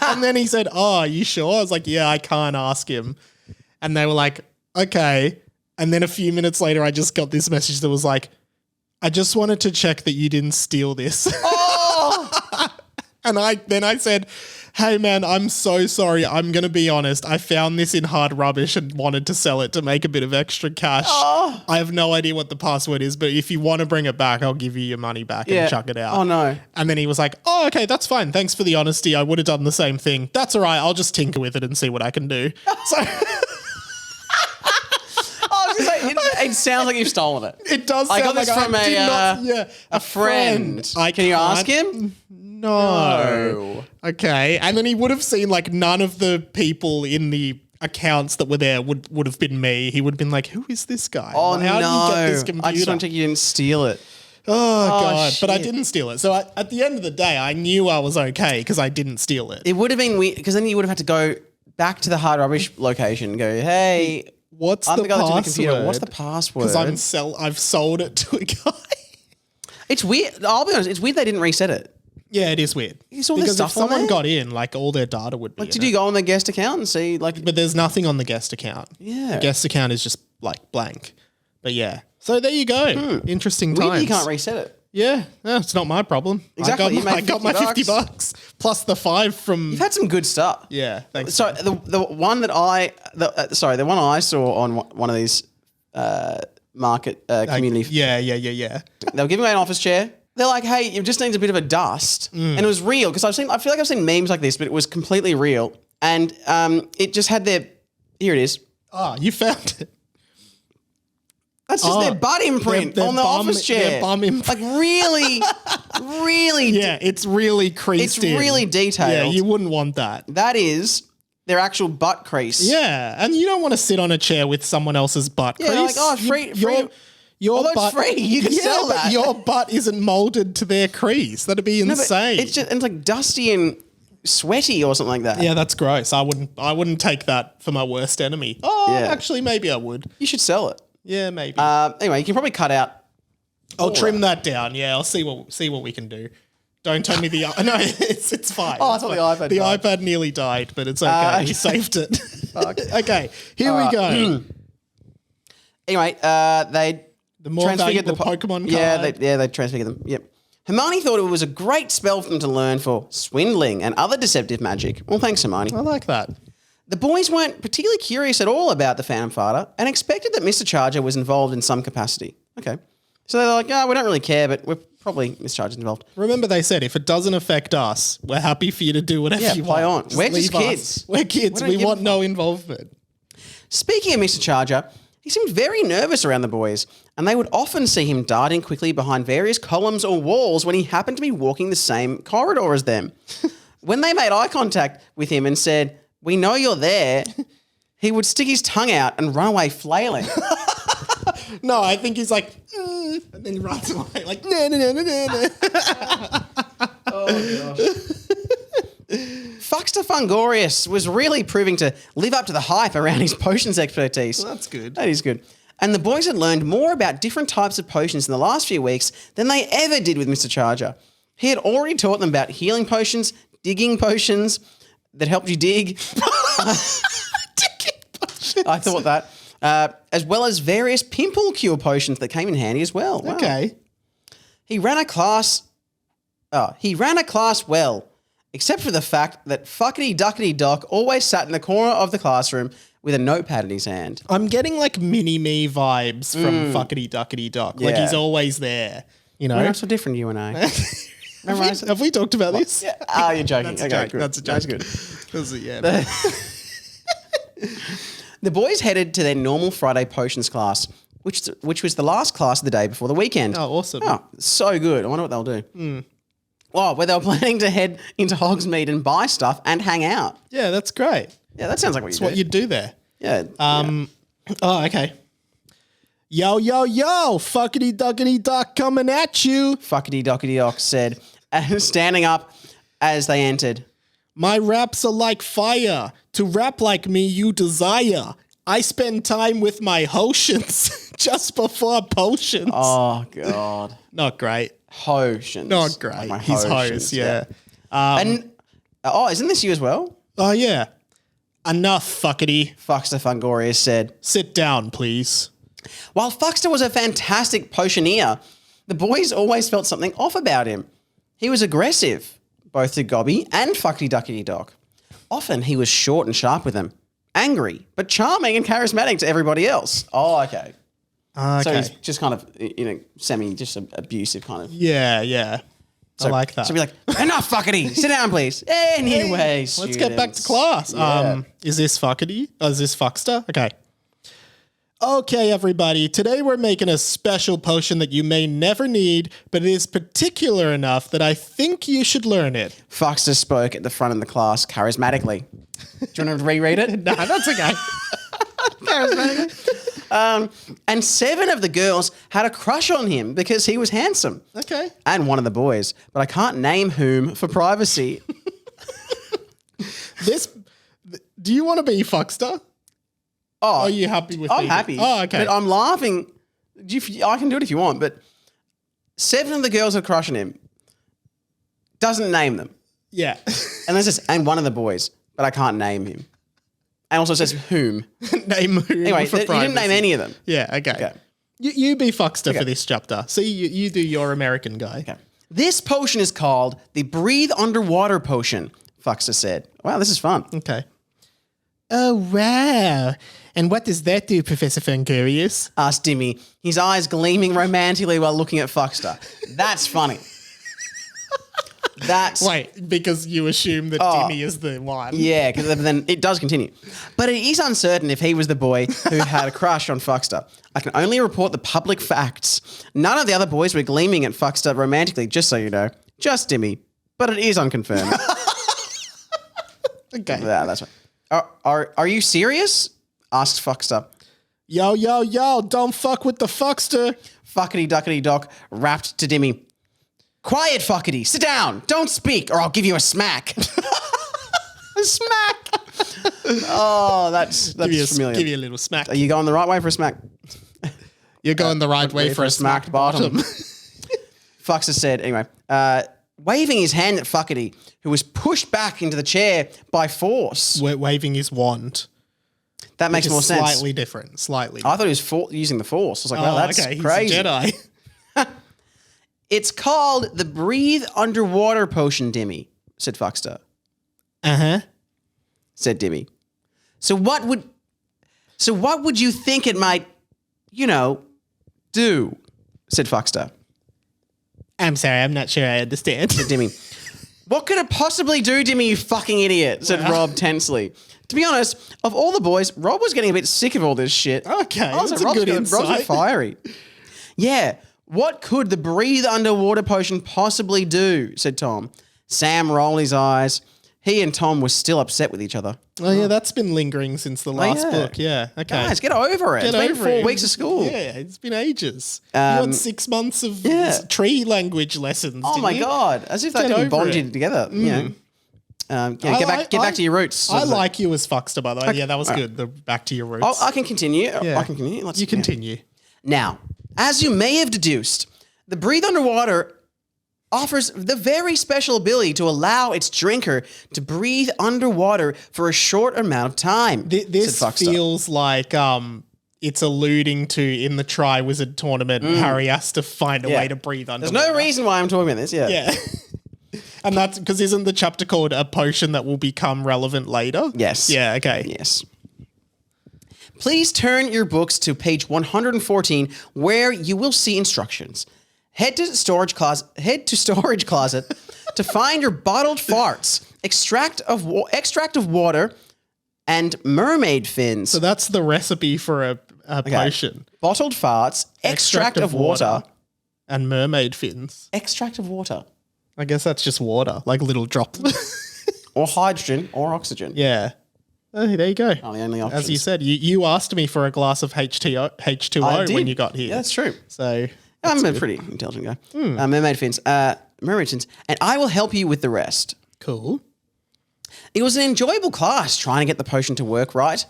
And then he said, oh, are you sure? I was like, yeah, I can't ask him. And they were like, okay. And then a few minutes later, I just got this message that was like, I just wanted to check that you didn't steal this. Oh! And I said, hey man, I'm so sorry. I'm going to be honest. I found this in hard rubbish and wanted to sell it to make a bit of extra cash. Oh. I have no idea what the password is, but if you want to bring it back, I'll give you your money back and chuck it out.
Oh no.
And then he was like, oh, okay, that's fine. Thanks for the honesty. I would have done the same thing. That's all right. I'll just tinker with it and see what I can do. So
it sounds like you've stolen it.
It does sound
I got this
like
from a friend. Can you ask him?
No. Okay. And then he would have seen like none of the people in the accounts that were there would have been me. He would have been like, who is this guy?
Oh,
how
no.
did you get this computer?
I just want to check you didn't steal it.
Oh, God.
Shit.
But I didn't steal it. So at the end of the day, I knew I was okay because I didn't steal it.
It would have been weird because then you would have had to go back to the hard rubbish location and go, hey,
what's
I'm
the
the guy that took the
password?
computer. What's the password?
Because I've sold it to a guy.
It's weird. I'll be honest. It's weird they didn't reset it.
Yeah, it is weird.
Is all this
because
stuff
if someone
on there?
got in, like all their data would be
Like,
in
did
it.
you go on the guest account and see like?
But there's nothing on the guest account.
Yeah.
The guest account is just like blank. But yeah. So there you go. Interesting
Weird
times.
you can't reset it.
Yeah. No, it's not my problem.
Exactly.
I got my $50 plus the 5 from.
You've had some good stuff.
Yeah. Thanks.
So the one that the one I saw on one of these market community.
Yeah.
They were giving away an office chair. They're like, hey, it just needs a bit of a I and it was real because I feel like I've seen memes like this, but it was completely real, and it just had their. Here it is.
Oh, you found it.
That's just their butt imprint
their
on the office chair.
Their bum imprint.
Like really, really.
Yeah, it's really creased.
It's really detailed.
Yeah, you wouldn't want that.
That is their actual butt crease.
Yeah, and you don't want to sit on a chair with someone else's butt crease.
Yeah, like, oh, free.
Your
Although
butt,
it's free, you can sell that.
But your butt isn't molded to their crease. That'd be insane.
It's like dusty and sweaty or something like that.
Yeah, that's gross. I wouldn't take that for my worst enemy. Oh,
Yeah.
actually, maybe I would.
You should sell it.
Yeah, maybe.
Anyway, you can probably cut out.
I'll trim that down. Yeah, I'll see what we can do. Don't tell me the no. It's fine.
Oh, I thought the iPad.
The
died.
iPad nearly died, but it's okay. We saved it. Okay, here we go.
Anyway, they
The more
transfigured
valuable Pokemon card.
Yeah, they transfigured them. Yep. Hermione thought it was a great spell for them to learn for swindling and other deceptive magic. Well, thanks, Hermione.
I like that.
The boys weren't particularly curious at all about the Phantom Fighter and expected that Mr. Charger was involved in some capacity. Okay. So they're like, we don't really care, but we're probably Mr. Charger's involved.
Remember they said, if it doesn't affect us, we're happy for you to do whatever you
play
want.
on. We're just
leave
kids.
us. We're kids. We want no involvement.
Speaking of Mr. Charger, he seemed very nervous around the boys, and they would often see him darting quickly behind various columns or walls when he happened to be walking the same corridor as them. When they made eye contact with him and said, "We know you're there," he would stick his tongue out and run away flailing.
No, I think he's like, and then he runs away like, no.
Oh, gosh. Fuckster Fungorious was really proving to live up to the hype around his potions expertise.
Well, that's good.
That is good. And the boys had learned more about different types of potions in the last few weeks than they ever did with Mr. Charger. He had already taught them about healing potions, digging potions that helped you dig.
Digging potions.
I thought that. As well as various pimple cure potions that came in handy as well. Wow.
Okay.
He ran a class well, except for the fact that Fuckity Duckity Doc always sat in the corner of the classroom with a notepad in his hand.
I'm getting like mini-me vibes from Fuckity Duckity Doc. Like
Yeah.
he's always there, you know?
We're not so different, you and I. Remember I said-
Have we talked about this?
Yeah. Oh, you're joking.
That's a
Okay,
joke.
good.
That's a joke.
That's good.
That's a, yeah.
The boys headed to their normal Friday potions class, which was the last class of the day before the weekend.
Oh, awesome.
Oh, so good. I wonder what they'll do. Oh, where they were planning to head into Hogsmeade and buy stuff and hang out.
Yeah, that's great.
Yeah, that sounds like what you
That's what you'd do there.
Yeah.
Oh, okay. Yo, yo, yo, fuckity duckity duck coming at you.
Fuckity dockity dock said, standing up as they entered.
My raps are like fire. To rap like me, you desire. I spend time with my Hotians just before potions.
Oh, God.
Not great.
Potions.
Not great.
Like my
He's
Hotians,
hose, yeah.
And, isn't this you as well?
Oh, yeah. Enough, fuckity.
Fuckster Fungorious said.
Sit down, please.
While Fuckster was a fantastic potioneer, the boys always felt something off about him. He was aggressive, both to Gobby and Fuckity Duckity Dock. Often he was short and sharp with them, angry, but charming and charismatic to everybody else. Oh, okay. So he's just kind of, just abusive kind of.
Yeah, yeah.
So,
I like that.
So be like, enough fuckity, sit down please. Anyway,
let's get back to class.
Yeah.
Is this fuckity? Is this Fuckster? Okay. Okay, everybody. Today we're making a special potion that you may never need, but it is particular enough that I think you should learn it.
Fuckster spoke at the front of the class charismatically. Do you want to reread it?
No, that's okay.
Charismatically. And 7 of the girls had a crush on him because he was handsome.
Okay.
And one of the boys, but I can't name whom for privacy.
Do you want to be Fuckster?
Oh,
Are you happy with
I'm
being-
happy.
Oh, okay.
But I'm laughing. I can do it if you want, but 7 of the girls had a crush on him. Doesn't name them.
Yeah.
And there's and one of the boys, but I can't name him. And also says whom.
Name who
Anyway,
for
you didn't name
privacy.
any of them.
Yeah, okay.
Okay.
You be Fuckster for this chapter. See, you do your American guy.
Okay. This potion is called the Breathe Underwater Potion, Fuckster said. Wow, this is fun.
Okay. Oh, wow. And what does that do, Professor Fungorious?
Asked Dimmy, his eyes gleaming romantically while looking at Fuckster. That's funny.
Wait, because you assume that Dimmy is the one.
Yeah, because then it does continue. But it is uncertain if he was the boy who had a crush on Fuckster. I can only report the public facts. None of the other boys were gleaming at Fuckster romantically, just so you know. Just Dimmy. But it is unconfirmed.
Okay.
Yeah, that's right. Are you serious? Asked Fuckster.
Yo, yo, yo, don't fuck with the Fuckster.
Fuckity duckity dock rapped to Dimmy. Quiet, fuckity. Sit down. Don't speak or I'll give you a smack. A smack. Oh, that's familiar.
Give you a little smack.
Are you going the right way for a smack?
You're going the right way for a smacked bottom.
Fuckster said, anyway, waving his hand at Fuckity, who was pushed back into the chair by force.
Waving his wand.
That makes more sense.
Slightly different. Slightly.
I thought he was using the force. I was like, wow, that's
okay.
crazy.
He's a Jedi.
It's called the Breathe Underwater Potion, Dimmy, said Fuckster.
Uh-huh.
Said Dimmy. So what would you think it might, do? Said Fuckster.
I'm sorry, I'm not sure I understand.
Said Dimmy. What could it possibly do, Dimmy, you fucking idiot? Said Rob tensely. To be honest, of all the boys, Rob was getting a bit sick of all this shit.
Okay,
I was
that's
like,
a good
Rob's a
insight.
bit fiery. Yeah. What could the Breathe Underwater Potion possibly do? Said Tom. Sam rolled his eyes. He and Tom were still upset with each other.
Oh, yeah, that's been lingering since the last
yeah.
book. Yeah, okay.
Guys, get over it. It's been 4 weeks of school.
Yeah, it's been ages. You had 6 months of tree language lessons.
Oh
didn't
my
you?
God. As if they
Get
didn't
over
bond
it.
you together. Get back to your roots.
I like you as Fuckster, by the way. Yeah, that was good. The back to your roots.
I can continue.
Yeah.
I can continue.
You continue.
Now, as you may have deduced, the Breathe Underwater offers the very special ability to allow its drinker to breathe underwater for a short amount of time.
This
said Fuckster.
feels like it's alluding to in the Triwizard tournament, Harry has to find a way to breathe
There's
underwater.
no reason why I'm talking about this. Yeah.
Yeah. And that's because isn't the chapter called A Potion That Will Become Relevant Later?
Yes.
Yeah, okay.
Yes. Please turn your books to page 114 where you will see instructions. Head to storage closet to find your bottled farts, extract of water, and mermaid fins.
So that's the recipe for a potion.
Bottled farts, extract of water,
and mermaid fins.
extract of water,
I guess that's just water, like little drops.
or hydrogen, or oxygen.
Yeah. Oh, there you go.
Are the only options.
As you said, you asked me for a glass of H2O
I did.
when you got here.
Yeah, that's true.
So
I'm a pretty intelligent guy. Mermaid fins. Mermaid fins. And I will help you with the rest.
cool.
It was an enjoyable class trying to get the potion to work right.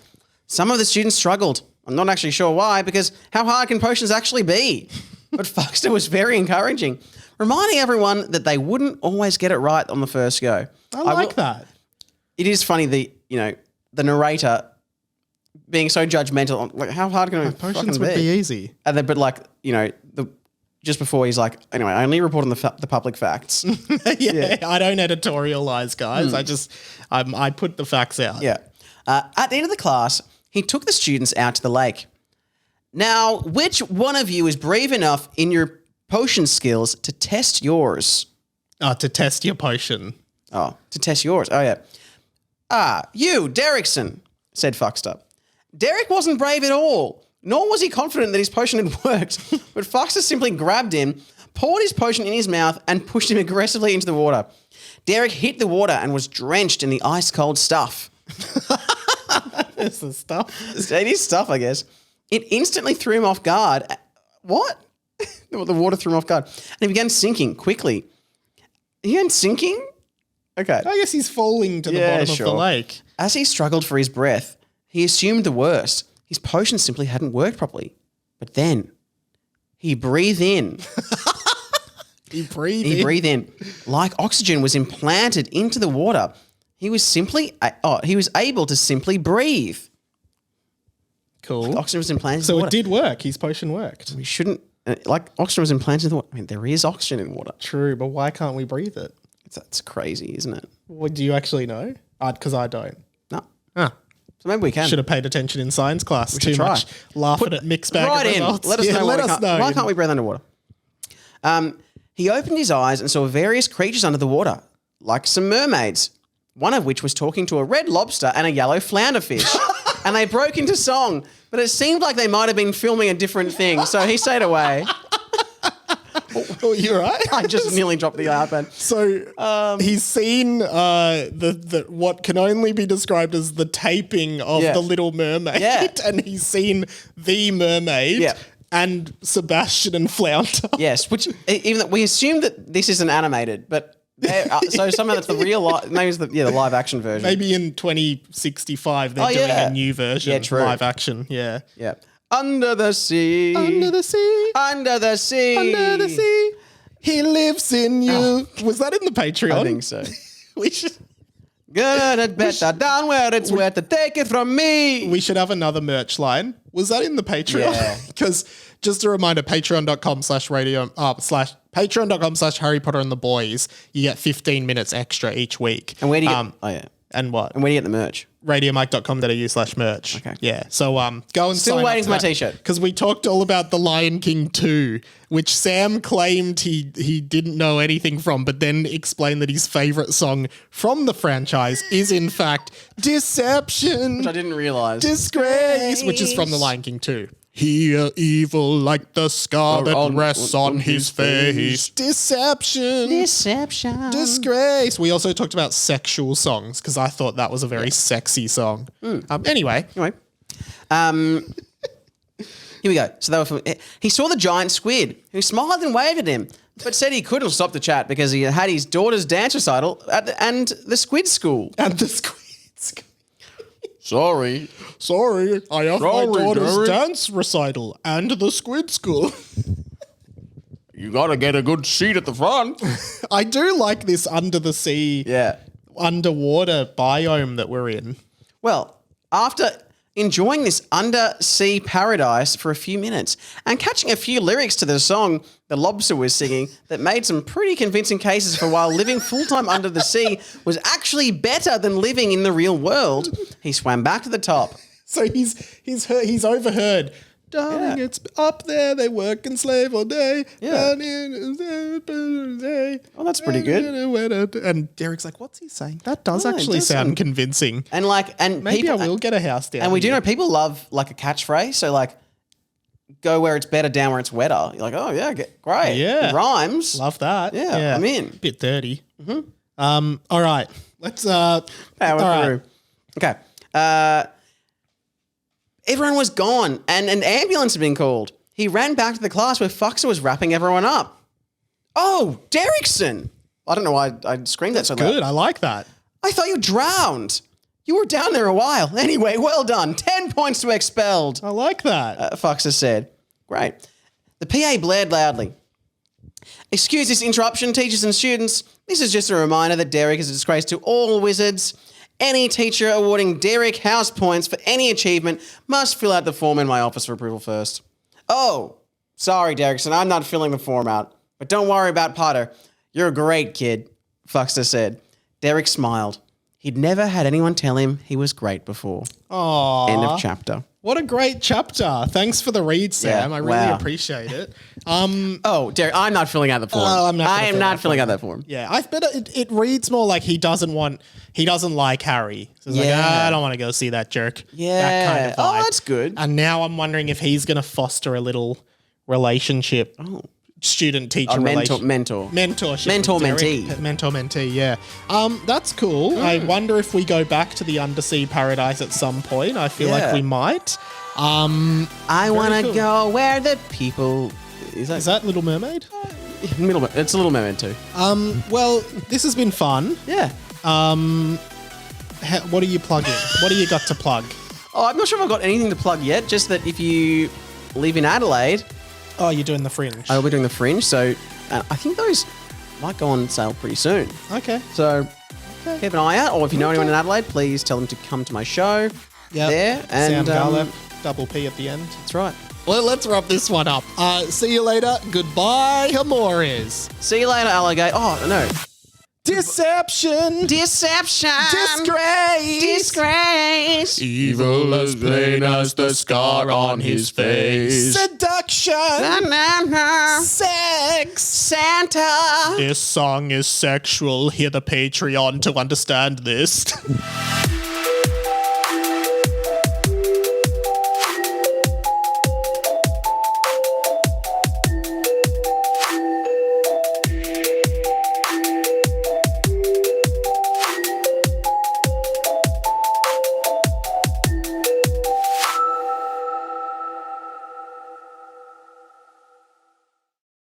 Some of the students struggled. I'm not actually sure why, because how hard can potions actually be? But Fuckster was very encouraging, reminding everyone that they wouldn't always get it right on the first go.
I like that.
It is funny the narrator being so judgmental on like how hard can it
Potions
fucking
would be
be?
easy.
And then, but like just before he's like, anyway, I only report on the public facts.
yeah, I don't editorialize, guys. I put the facts out.
Yeah. At the end of the class, he took the students out to the lake. Now, which one of you is brave enough in your potion skills to test yours?
To test your potion.
Oh, to test yours. Oh, yeah. You, Derrickson, said Fuckster. Derrick wasn't brave at all, nor was he confident that his potion had worked. But Fuckster simply grabbed him, poured his potion in his mouth, and pushed him aggressively into the water. Derrick hit the water and was drenched in the ice-cold stuff.
It's the stuff.
It is stuff, I guess. It instantly threw him off guard. What? The water threw him off guard. And he began sinking quickly. He began sinking? Okay.
I guess he's falling to the bottom of the lake.
As he struggled for his breath, he assumed the worst. His potion simply hadn't worked properly. But then he breathed in.
He breathed in.
Like oxygen was implanted into the water. He was able to simply breathe.
Cool.
Oxygen was implanted
So
in the water.
it did work. His potion worked.
We shouldn't, oxygen was implanted in the water. I mean, there is oxygen in water.
True, but why can't we breathe it?
That's crazy, isn't it?
Well, do you actually know? Because I don't.
No.
Ah.
So maybe we can.
Should have paid attention in science class.
should
Too
try.
much laughing at mixed bag
Right
of
in.
results.
Let us know.
Let us know.
Why can't we breathe underwater? He opened his eyes and saw various creatures under the water, like some mermaids, one of which was talking to a red lobster and a yellow flounder fish. And they broke into song, but it seemed like they might have been filming a different thing, so he stayed away.
Oh, you're right.
I just nearly dropped the iPad.
So he's seen the what can only be described as the taping of
Yeah.
the Little Mermaid,
Yeah.
and he's seen the mermaid
Yeah.
and Sebastian and Flounder.
Yes, which even though we assume that this isn't animated, but so somehow that's the real maybe it's the live action version.
Maybe in 2065 they're doing a new version,
Yeah, true.
live action. Yeah.
Yeah. Under the sea.
Under the sea.
Under the sea.
Under the sea. He lives in you. Was that in the Patreon?
I think so.
We should.
Good and better down where it's wet to take it from me.
We should have another merch line. Was that in the Patreon?
Yeah.
Because just a reminder, patreon.com/Harry Potter and the Boys, you get 15 minutes extra each week.
And where do you get,
And what?
And where do you get the merch?
radiomike.com.au/merch.
Okay.
Yeah. So go and
Still
sign
waiting
up
for my t-shirt.
Because we talked all about The Lion King 2, which Sam claimed he didn't know anything from, but then explained that his favorite song from the franchise is in fact Deception.
Which I didn't realize.
Disgrace, which is from The Lion King 2. Here evil like the scar that rests on his face. Deception.
Deception.
Disgrace. We also talked about sexual songs because I thought that was a very sexy song. Anyway.
Here we go. So they were he saw the giant squid who smiled and waved at him, but said he couldn't stop the chat because he had his daughter's dance recital and the squid school.
And the squid.
Sorry.
I have my daughter's
Derrick.
dance recital and the squid school.
You got to get a good seat at the front.
I do like this under the sea, underwater biome that we're in.
Well, after enjoying this undersea paradise for a few minutes and catching a few lyrics to the song the lobster was singing that made some pretty convincing cases for why living full-time under the sea was actually better than living in the real world, he swam back to the top.
So he's overheard Darling,
Yeah.
it's up there. They work and slave all day.
Yeah.
Oh,
that's pretty good.
And Derrick's like, what's he saying? That does
Oh, it
actually
does
sound
sound-
convincing.
And
Maybe
people,
I will get a house down
And we do
here.
know people love like a catchphrase. So like, go where it's better, down where it's wetter. You're like, oh yeah, great.
Yeah.
It rhymes.
Love that.
Yeah, I'm in.
Bit dirty. All right. Let's
Power
all right.
through. Okay. Everyone was gone, and an ambulance had been called. He ran back to the class where Fuckster was wrapping everyone up. Oh, Derrickson! I don't know why I screamed that so loud.
Good. I like that.
I thought you drowned. You were down there a while. Anyway, well done. 10 points to expelled.
I like that.
Fuxer said. Great. The PA blared loudly. Excuse this interruption, teachers and students. This is just a reminder that Derrick is a disgrace to all wizards. Any teacher awarding Derrick house points for any achievement must fill out the form in my office for approval first. Oh, sorry, Derrickson, I'm not filling the form out. But don't worry about Potter. You're a great kid, Fuxter said. Derrick smiled. He'd never had anyone tell him he was great before.
Aww.
End of chapter.
What a great chapter. Thanks for the read, Sam.
Yeah,
I really
wow.
appreciate it.
Oh, Derrick, I'm not filling out the form.
Oh, I'm not gonna
I am
fill
not
that
filling out that form.
Yeah, I bet it reads more like he doesn't like Harry. So he's like,
Yeah.
I don't want to go see that jerk.
Yeah.
That kind of vibe.
Oh, that's good.
And now I'm wondering if he's going to foster a little relationship. Student-teacher relationship.
Mentorship.
Mentor-mentee.
Derrick.
Mentor-mentee, yeah. That's cool. I wonder if we go back to the Undersea Paradise at some point. I feel like
Yeah.
we might.
I want to
cool.
go where the people... Is
Is that Little Mermaid?
It's a Little Mermaid too.
Well, this has been fun.
Yeah.
What are you plugging? What do you got to plug?
Oh, I'm not sure if I've got anything to plug yet, just that if you live in Adelaide,
Oh, you're doing the Fringe.
I will be doing the Fringe, so I think those might go on sale pretty soon.
Okay.
So keep an eye out, or if you know anyone in Adelaide, please tell them to come to my show
Yep.
there. And
Sam Garlep, double P at the end.
that's right.
Well, let's wrap this one up. See you later. Goodbye, amores.
See you later, alligator. Oh, no.
Deception.
Deception.
Disgrace.
Disgrace.
Evil as plain as the scar on his face.
Seduction. Sex.
Santa.
This song is sexual. Hear the Patreon to understand this.